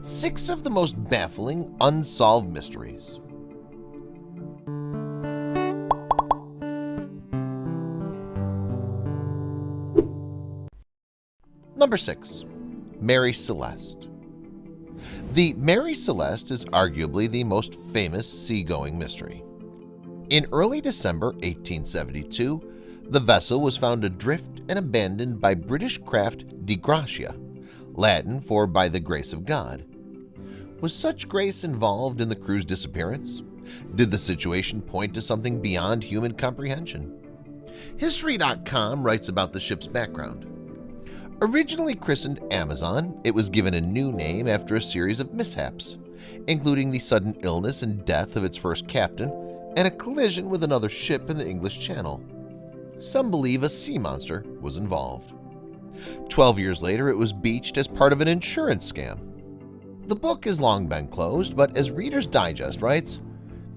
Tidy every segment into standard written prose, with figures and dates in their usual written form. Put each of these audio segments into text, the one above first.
6 of the most baffling unsolved mysteries. Number 6. Mary Celeste. The Mary Celeste is arguably the most famous seagoing mystery. In early December 1872, the vessel was found adrift and abandoned by British craft Di Grazia, Latin for by the grace of God. Was such grace involved in the crew's disappearance? Did the situation point to something beyond human comprehension? History.com writes about the ship's background. Originally christened Amazon, it was given a new name after a series of mishaps, including the sudden illness and death of its first captain and a collision with another ship in the English Channel. Some believe a sea monster was involved. 12 years later, it was beached as part of an insurance scam. The book has long been closed, but as Reader's Digest writes,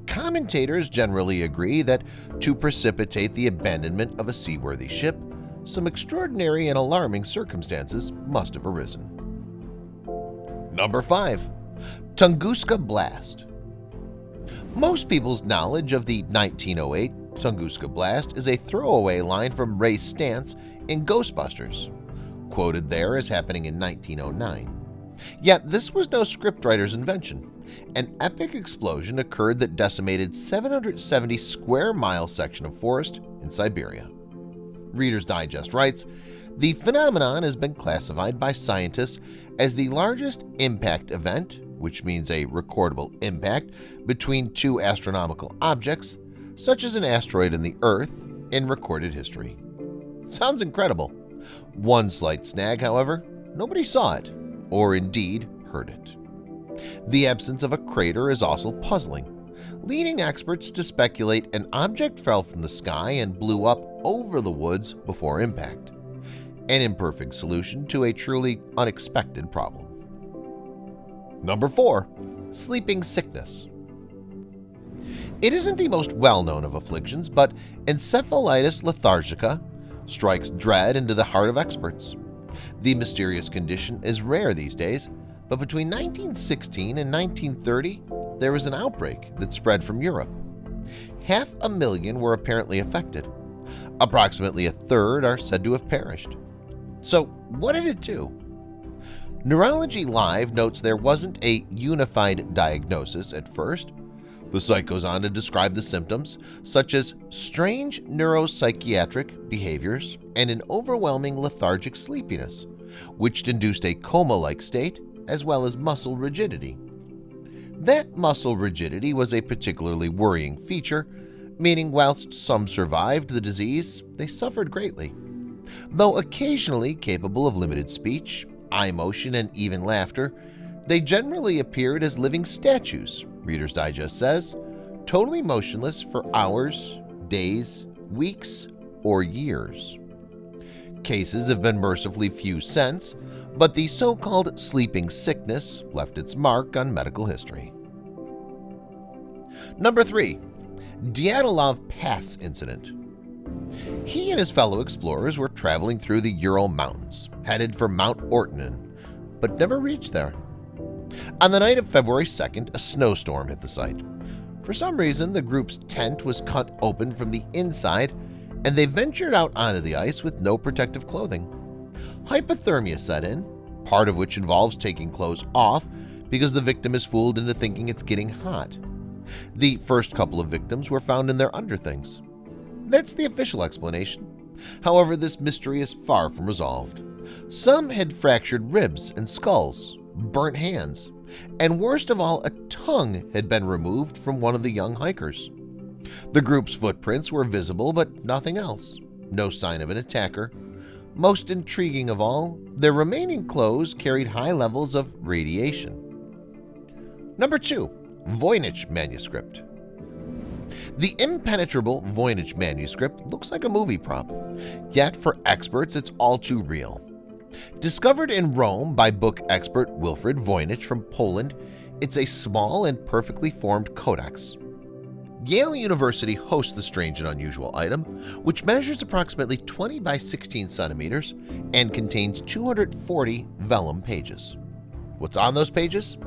commentators generally agree that to precipitate the abandonment of a seaworthy ship, some extraordinary and alarming circumstances must have arisen. Number 5. Tunguska Blast. Most people's knowledge of the 1908 Tunguska Blast is a throwaway line from Ray Stantz in Ghostbusters, quoted there as happening in 1909. Yet this was no scriptwriter's invention. An epic explosion occurred that decimated 770 square mile section of forest in Siberia. Reader's Digest writes, the phenomenon has been classified by scientists as the largest impact event, which means a recordable impact between two astronomical objects, such as an asteroid and the Earth, in recorded history. Sounds incredible. One slight snag, however, nobody saw it, or indeed heard it. The absence of a crater is also puzzling, leading experts to speculate an object fell from the sky and blew up over the woods before impact, an imperfect solution to a truly unexpected problem. Number 4. Sleeping sickness. It isn't the most well-known of afflictions, but encephalitis lethargica strikes dread into the heart of experts. The mysterious condition is rare these days, but between 1916 and 1930, there was an outbreak that spread from Europe. 500,000 were apparently affected. Approximately a third are said to have perished. So what did it do? Neurology Live notes there wasn't a unified diagnosis at first. The site goes on to describe the symptoms, such as strange neuropsychiatric behaviors and an overwhelming lethargic sleepiness, which induced a coma-like state as well as muscle rigidity. That muscle rigidity was a particularly worrying feature, meaning whilst some survived the disease, they suffered greatly. Though occasionally capable of limited speech, eye motion, and even laughter, they generally appeared as living statues, Reader's Digest says, totally motionless for hours, days, weeks, or years. Cases have been mercifully few since, but the so-called sleeping sickness left its mark on medical history. Number 3. Dyatlov Pass Incident. He and his fellow explorers were traveling through the Ural Mountains, headed for Mount Ortnin, but never reached there. On the night of February 2nd, a snowstorm hit the site. For some reason, the group's tent was cut open from the inside, and they ventured out onto the ice with no protective clothing. Hypothermia set in, part of which involves taking clothes off because the victim is fooled into thinking it's getting hot. The first couple of victims were found in their underthings. That's the official explanation. However, this mystery is far from resolved. Some had fractured ribs and skulls, burnt hands, and worst of all, a tongue had been removed from one of the young hikers. The group's footprints were visible, but nothing else. No sign of an attacker. Most intriguing of all, their remaining clothes carried high levels of radiation. Number 2. Voynich manuscript. The impenetrable voynich manuscript looks like a movie prop, yet for experts it's all too real. Discovered in Rome by book expert Wilfred Voynich from Poland, it's a small and perfectly formed codex. Yale University hosts the strange and unusual item, which measures approximately 20 by 16 centimeters and contains 240 vellum pages. What's on those pages?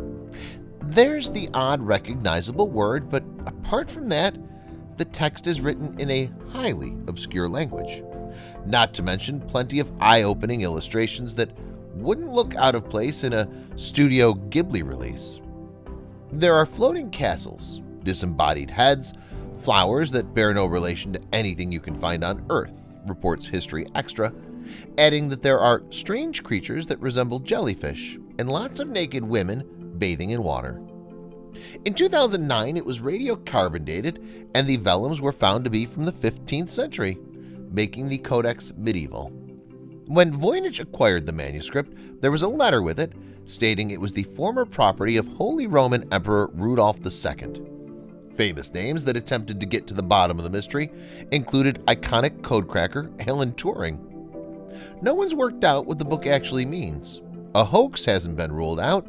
There's the odd recognizable word, but apart from that, the text is written in a highly obscure language. Not to mention plenty of eye-opening illustrations that wouldn't look out of place in a Studio Ghibli release. There are floating castles, disembodied heads, flowers that bear no relation to anything you can find on Earth, reports History Extra, adding that there are strange creatures that resemble jellyfish and lots of naked women bathing in water. In 2009, it was radiocarbon dated, and the vellums were found to be from the 15th century, making the codex medieval. When Voynich acquired the manuscript, there was a letter with it stating it was the former property of Holy Roman Emperor Rudolph II. Famous names that attempted to get to the bottom of the mystery included iconic codecracker Alan Turing. No one's worked out what the book actually means. A hoax hasn't been ruled out,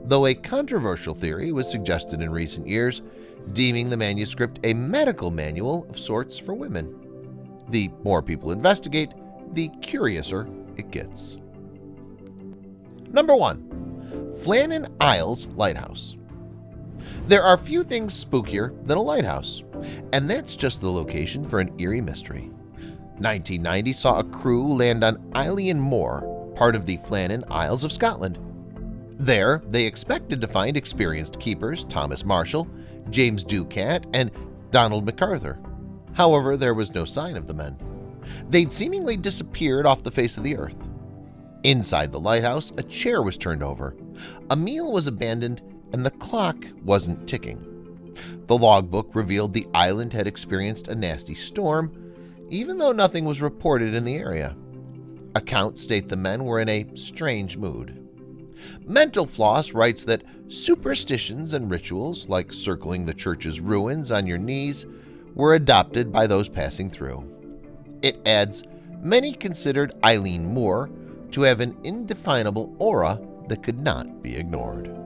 though a controversial theory was suggested in recent years, deeming the manuscript a medical manual of sorts for women. The more people investigate, the curiouser it gets. Number 1. Flann and Isles Lighthouse. There are few things spookier than a lighthouse, and that's just the location for an eerie mystery. 1990 saw a crew land on Eilean Moor, part of the Flann and Isles of Scotland. There, they expected to find experienced keepers Thomas Marshall, James Ducat, and Donald MacArthur. However, there was no sign of the men. They'd seemingly disappeared off the face of the earth. Inside the lighthouse, a chair was turned over, a meal was abandoned, and the clock wasn't ticking. The logbook revealed the island had experienced a nasty storm, even though nothing was reported in the area. Accounts state the men were in a strange mood. Mental Floss writes that superstitions and rituals, like circling the church's ruins on your knees, were adopted by those passing through. It adds, many considered Eilean Moor to have an indefinable aura that could not be ignored.